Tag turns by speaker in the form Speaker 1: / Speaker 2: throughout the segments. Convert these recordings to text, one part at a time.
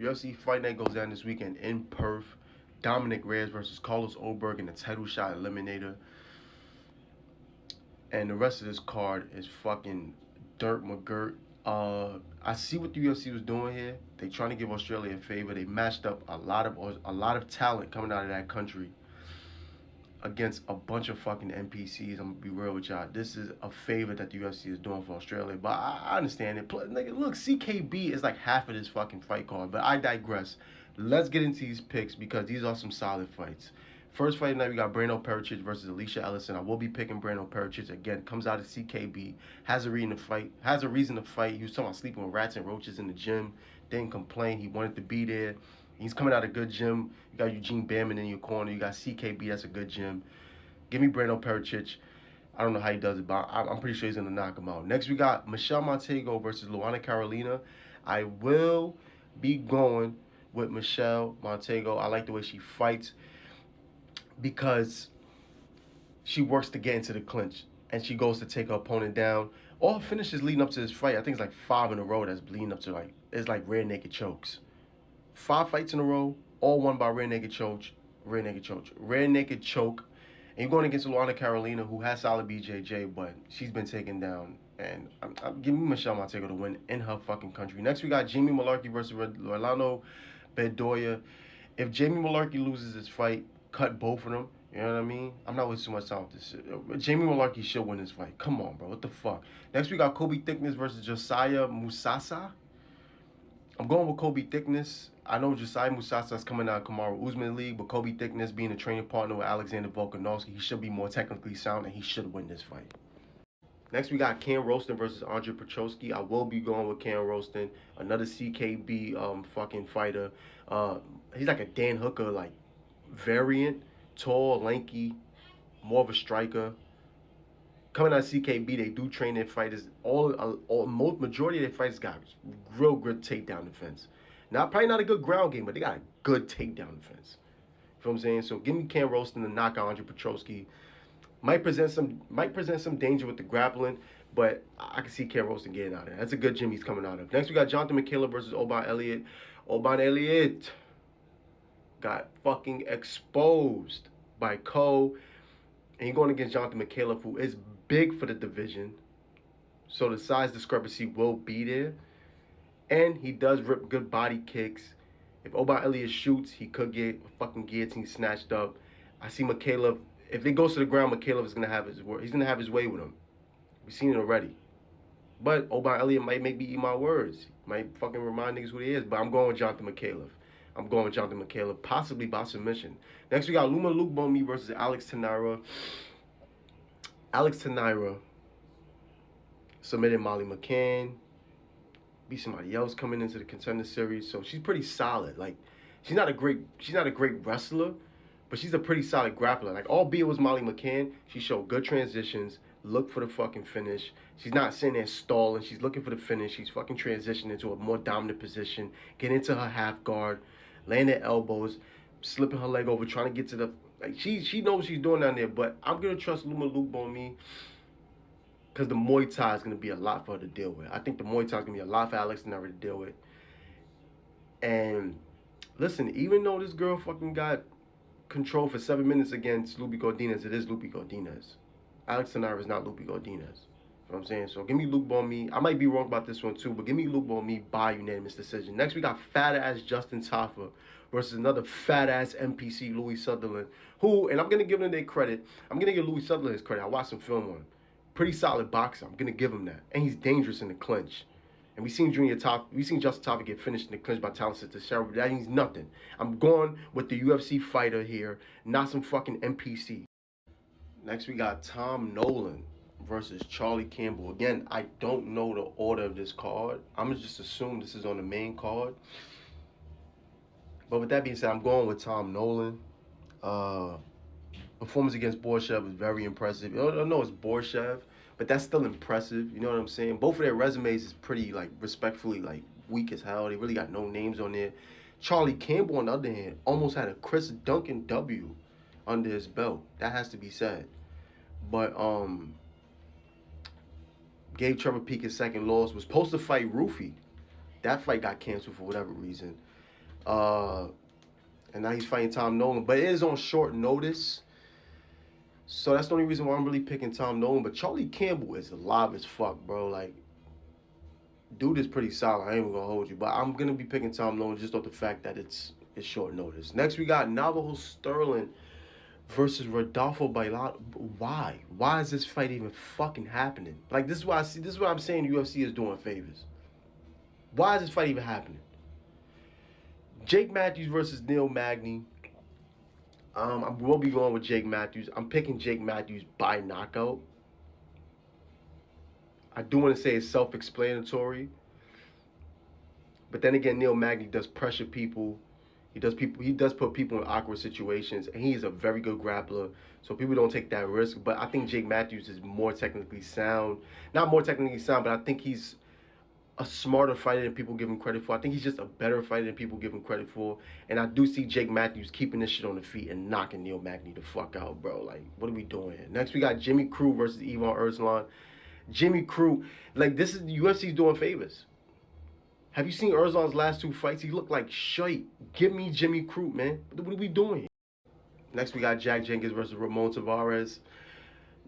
Speaker 1: UFC Fight Night goes down this weekend in Perth. Dominic Reyes versus Carlos Ulberg in the title shot eliminator. And the rest of this card is fucking dirt McGirt. I see what the UFC was doing here. They trying to give Australia a favor. They matched up a lot of talent coming out of that country against a bunch of fucking NPCs. I'm gonna be real with y'all. This is a favor that the UFC is doing for Australia, but I understand it. Nigga, look, CKB is like half of this fucking fight card, but I digress. Let's get into these picks because these are some solid fights. First fight tonight, we got Brandon Perchich versus Alicia Ellison. I will be picking Brandon Perchich again. Comes out of CKB, has a reason to fight. He was talking about sleeping with rats and roaches in the gym. Didn't complain. He wanted to be there. He's coming out of a good gym. You got Eugene Bareman in your corner. You got CKB. That's a good gym. Give me Brandon Perchich. I don't know how he does it, but I'm pretty sure he's going to knock him out. Next, we got Michelle Montego versus Luana Carolina. I will be going with Michelle Montego. I like the way she fights because she works to get into the clinch and she goes to take her opponent down. All her finishes leading up to this fight, I think it's like 5 in a row that's leading up to it's like rear naked chokes. 5 fights in a row, all won by rear naked choke. And you're going against Luana Carolina, who has solid BJJ, but she's been taken down. And I'm giving Michelle Montego to win in her fucking country. Next, we got Jamie Mullarkey versus Rolando Bedoya. If Jamie Mullarkey loses this fight, cut both of them. You know what I mean? I'm not wasting too much time with this shit. Jamie Mullarkey should win this fight. Come on, bro. What the fuck? Next, we got Kobe Thickness versus Josiah Musasa. I'm going with Kobe Thickness. I know Josiah Musasa is coming out of Kamaru Usman League, but Kobe Thickness being a training partner with Alexander Volkanovski, he should be more technically sound and he should win this fight. Next, we got Cam Roston versus Andre Petroski. I will be going with Cam Roston, another CKB fucking fighter. He's like a Dan Hooker like variant, tall, lanky, more of a striker. Coming out of CKB, they do train their fighters. Majority of their fighters got real good takedown defense. Now, probably not a good ground game, but they got a good takedown defense. You know what I'm saying? So give me Cam Roston to knock out Andre Petroski. Might present some danger with the grappling, but I can see Cam Roston getting out of there. That's a good gym he's coming out of. Next, we got Jonathan McKayla versus Oban Elliott. Oban Elliott got fucking exposed by Cole. And you're going against Jonathan McKayla, who is big for the division. So the size discrepancy will be there. And he does rip good body kicks. If Oban Elliott shoots, he could get a fucking guillotine snatched up. I see McKayla. If it goes to the ground, McKayla is going to have his way. He's going to have his way with him. We've seen it already. But Oban Elliott might make me eat my words. Might fucking remind niggas who he is. But I'm going with Jonathan McKayla. Possibly by submission. Next, we got Luma Lukebomi versus Alex Tanira. Alex Tanira submitted Molly McCann. Be somebody else coming into the contender series, so she's pretty solid. Like, she's not a great wrestler, but she's a pretty solid grappler. Like, albeit was Molly McCann, she showed good transitions. Look for the fucking finish. She's not sitting there stalling. She's looking for the finish. She's fucking transitioning into a more dominant position. Get into her half guard, laying her elbows, slipping her leg over, trying to get to the... Like, she knows what she's doing down there, but I'm going to trust Luma Lukebomi because the Muay Thai is going to be a lot for her to deal with. I think the Muay Thai is going to be a lot for Alex Tanira to deal with. And listen, even though this girl fucking got control for 7 minutes against Lupi Godinez, it is Lupi Godinez. Alex Tanira is not Lupi Godinez. You know what I'm saying? So give me Lukebomi. I might be wrong about this one too, but give me Lukebomi by unanimous decision. Next, we got fat-ass Justin Taffa versus another fat-ass NPC, Louis Sutherland, who, and I'm going to give them their credit. I'm going to give Louis Sutherland his credit. I watched some film on him. Pretty solid boxer. I'm going to give him that. And he's dangerous in the clinch. And we've seen Justin Taffa get finished in the clinch by Talented Teixeira, but that means nothing. I'm going with the UFC fighter here, not some fucking NPC. Next, we got Tom Nolan versus Charlie Campbell. Again, I don't know the order of this card. I'm going to just assume this is on the main card. But with that being said, I'm going with Tom Nolan. Performance against Borshev was very impressive. I know it's Borshev, but that's still impressive. You know what I'm saying? Both of their resumes is pretty, like, respectfully, like, weak as hell. They really got no names on there. Charlie Campbell, on the other hand, almost had a Chris Duncan W under his belt. That has to be said. But gave Trevor Peek his second loss. Was supposed to fight Rufy. That fight got canceled for whatever reason. Uh, and now he's fighting Tom Nolan, but it is on short notice. So that's the only reason why I'm really picking Tom Nolan. But Charlie Campbell is alive as fuck, bro. Like, dude is pretty solid. I ain't even gonna hold you, but I'm gonna be picking Tom Nolan just off the fact that it's short notice. Next, we got Navajo Sterling versus Rodolfo Bailado. Why? Why is this fight even fucking happening? Like, this is why I see. This is what I'm saying. UFC is doing favors. Why is this fight even happening? Jake Matthews versus Neil Magny. I will be going with Jake Matthews. I'm picking Jake Matthews by knockout. I do want to say it's self-explanatory. But then again, Neil Magny does pressure people. He does put people in awkward situations, and he's a very good grappler. So people don't take that risk. But I think Jake Matthews is more technically sound. Not more technically sound, but I think he's a smarter fighter than people give him credit for. I think he's just a better fighter than people give him credit for. And I do see Jake Matthews keeping this shit on the feet and knocking Neil Magny the fuck out, bro. Like, what are we doing here? Next, we got Jimmy Crute versus Ivan Erzlan. Jimmy Crute, like, this is the UFC's doing favors. Have you seen Erzlan's last two fights? He looked like shite. Give me Jimmy Crute, man. What are we doing here? Next, we got Jack Jenkins versus Ramon Tavares.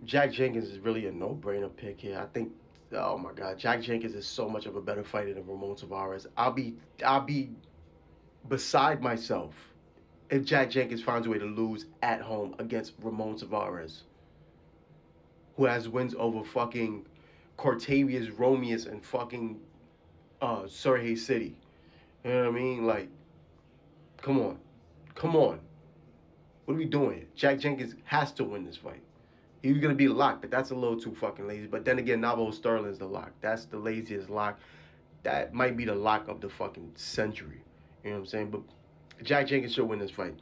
Speaker 1: Jack Jenkins is really a no-brainer pick here. I think, oh my God, Jack Jenkins is so much of a better fighter than Ramon Tavares. I'll be beside myself if Jack Jenkins finds a way to lose at home against Ramon Tavares, who has wins over fucking Cortavius Romeus and fucking Surrey City. You know what I mean? Like, come on. Come on. What are we doing here? Jack Jenkins has to win this fight. He's going to be the lock, but that's a little too fucking lazy. But then again, Navajo Sterling's the lock. That's the laziest lock. That might be the lock of the fucking century. You know what I'm saying? But Jack Jenkins should win this fight.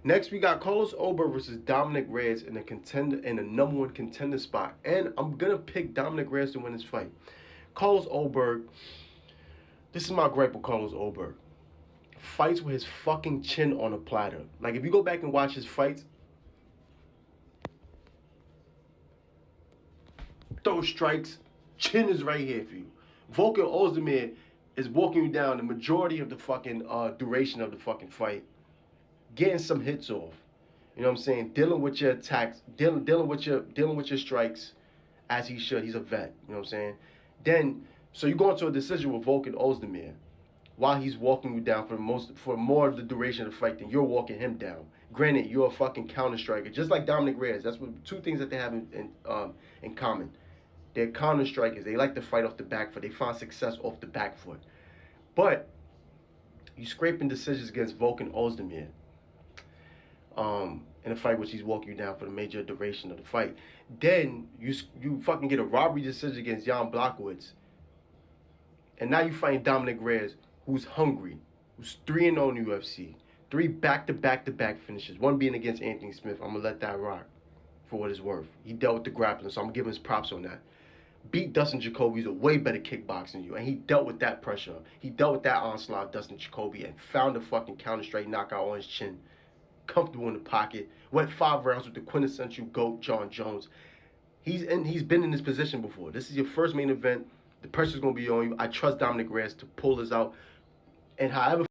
Speaker 1: Next, we got Carlos Ulberg versus Dominic Reyes in a number one contender spot. And I'm going to pick Dominic Reyes to win this fight. Carlos Ulberg, this is my gripe with Carlos Ulberg. Fights with his fucking chin on a platter. Like, if you go back and watch his fights, throw strikes, chin is right here for you. Volkan Ozdemir is walking you down the majority of the fucking duration of the fucking fight, getting some hits off. You know what I'm saying? Dealing with your attacks, dealing with your strikes, as he should. He's a vet. You know what I'm saying? Then, so you go into a decision with Volkan Ozdemir while he's walking you down for more of the duration of the fight than you're walking him down. Granted, you're a fucking counter striker, just like Dominic Reyes. That's what two things that they have in common. They're counter strikers. They like to fight off the back foot. They find success off the back foot. But you scraping decisions against Volkan Ozdemir in a fight which he's walking you down for the major duration of the fight. Then you fucking get a robbery decision against Jan Blachowicz. And now you fight Dominic Reyes, who's hungry, who's 3-0 in the UFC. 3 back-to-back finishes. One being against Anthony Smith. I'm going to let that rock for what it's worth. He dealt with the grappling, so I'm going to give him his props on that. Beat Dustin Jacoby, who's a way better kickboxer than you. And he dealt with that pressure. He dealt with that onslaught of Dustin Jacoby and found a fucking counter-straight knockout on his chin. Comfortable in the pocket. Went 5 rounds with the quintessential GOAT, John Jones. He's been in this position before. This is your first main event. The pressure's going to be on you. I trust Dominic Reyes to pull this out. And however